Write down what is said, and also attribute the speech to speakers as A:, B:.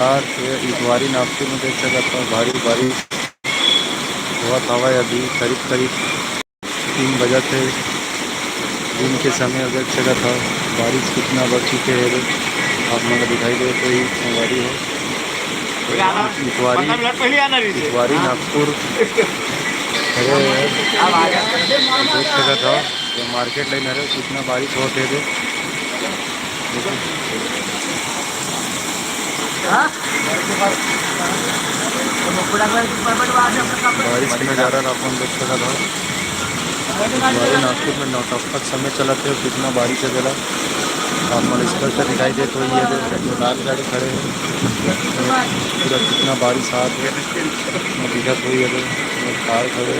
A: यार इतवारी नागपुर में देख सकता था भारी बारिश बहुत हवा है। अभी करीब करीब 3 बजे थे दिन के समय देख सकता था बारिश कितना बढ़ चुके है। आप लोग दिखाई दे कोई गाड़ी हो इतवारी नागपुर अरे देख सकता था तो मार्केट लाइन अरे कितना बारिश होते थे। बारिश के नज़ारा अपन देख सकता था इतवारी नागपुर में नौटंकी समय चला थे कितना बारिश है जरा आप मन स्पष्ट दिखाई दे तो ये जो लाल गाड़ी खड़े हैं पूरा कितना बारिश आ दिक्कत हुई है कार खड़े